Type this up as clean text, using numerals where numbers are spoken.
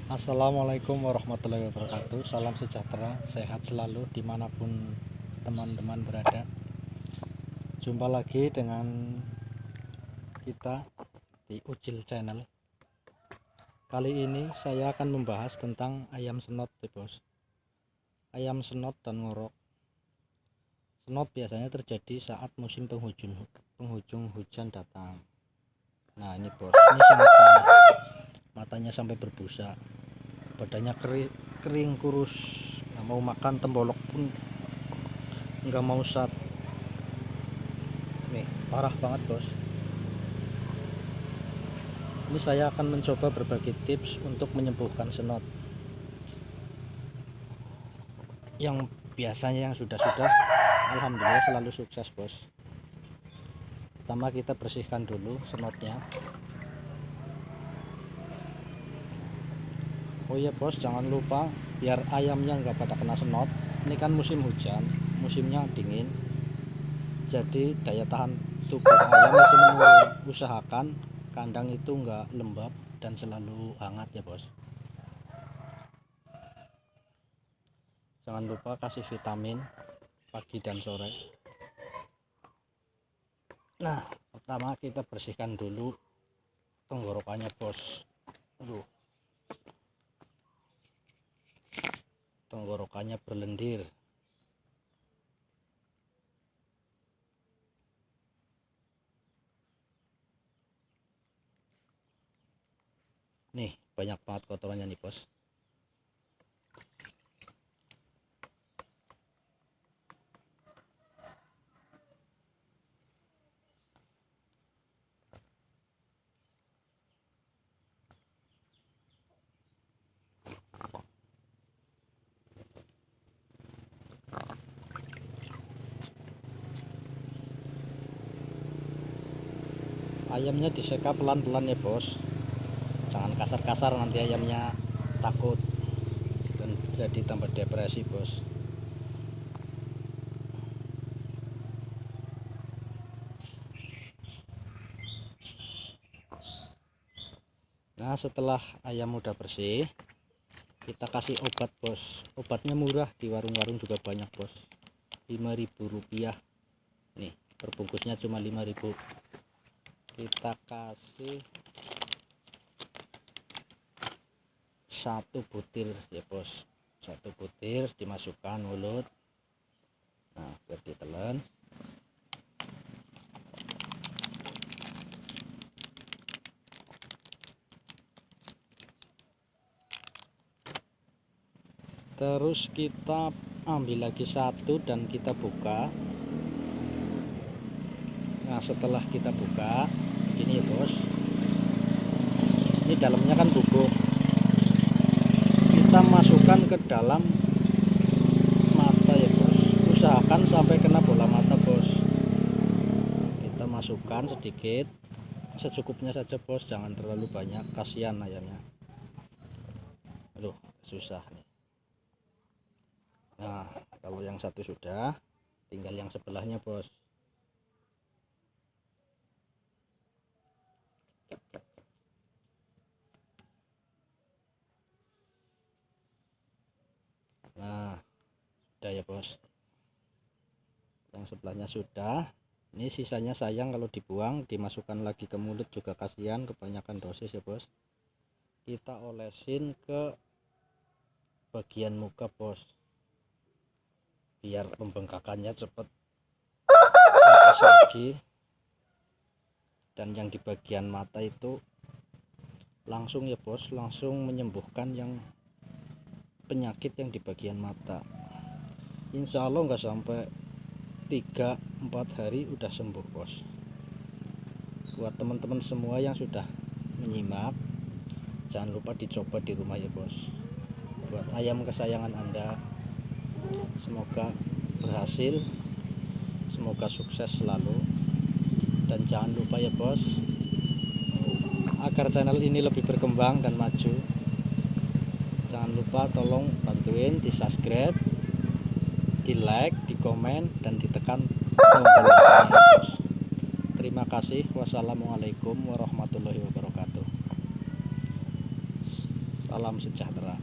Assalamualaikum warahmatullahi wabarakatuh. Salam sejahtera, sehat selalu dimanapun teman-teman berada. Jumpa lagi dengan kita di Ucil Channel. Kali ini saya akan membahas tentang ayam senot ya bos. Ayam senot dan ngorok. Senot biasanya terjadi saat musim penghujung hujan datang. Nah ini bos, ini sangat parah. Matanya sampai berbusa, badannya kering kurus, nggak mau makan, tembolok pun nggak mau sat. Nih parah banget bos. Ini saya akan mencoba berbagi tips untuk menyembuhkan senot yang biasanya yang sudah alhamdulillah selalu sukses bos. Pertama kita bersihkan dulu senotnya. Oh iya bos, jangan lupa biar ayamnya nggak pada kena senot. Ini kan musim hujan, musimnya dingin, jadi daya tahan tubuh ayam itu menurun. Usahakan kandang itu nggak lembab dan selalu hangat ya bos. Jangan lupa kasih vitamin pagi dan sore. Nah pertama kita bersihkan dulu tenggorokannya bos. Aduh, tenggorokannya berlendir. Nih banyak banget kotorannya nih bos. Ayamnya diseka pelan-pelan ya bos, jangan kasar-kasar, nanti ayamnya takut dan jadi tambah depresi bos. Nah setelah ayam udah bersih, kita kasih obat bos. Obatnya murah, di warung-warung juga banyak bos, Rp5.000 nih, perbungkusnya cuma 5.000. Kita kasih 1 butir ya bos, 1 butir dimasukkan mulut. Nah biar ditelan. Terus kita ambil lagi 1 dan kita buka. Nah setelah kita buka ini ya bos, ini dalamnya kan bubuk, kita masukkan ke dalam mata ya bos. Usahakan sampai kena bola mata bos. Kita masukkan sedikit, secukupnya saja bos, jangan terlalu banyak, kasihan ayamnya. Aduh susah nih. Nah kalau yang satu sudah, tinggal yang sebelahnya bos. Nah udah ya bos, yang sebelahnya sudah. Ini sisanya sayang kalau dibuang, dimasukkan lagi ke mulut juga kasihan, kebanyakan dosis ya bos. Kita olesin ke bagian muka bos, biar pembengkakannya cepet lagi. Dan yang di bagian mata itu langsung ya bos, langsung menyembuhkan yang penyakit yang di bagian mata. Insya Allah nggak sampai 3-4 hari udah sembuh bos. Buat teman-teman semua yang sudah menyimak, jangan lupa dicoba di rumah ya bos. Buat ayam kesayangan Anda, semoga berhasil, semoga sukses selalu. Dan jangan lupa ya bos, agar channel ini lebih berkembang dan maju, jangan lupa tolong bantuin di subscribe, di like, di komen, dan ditekan tombol loncengnya bos. Terima kasih. Wassalamualaikum warahmatullahi wabarakatuh. Salam sejahtera.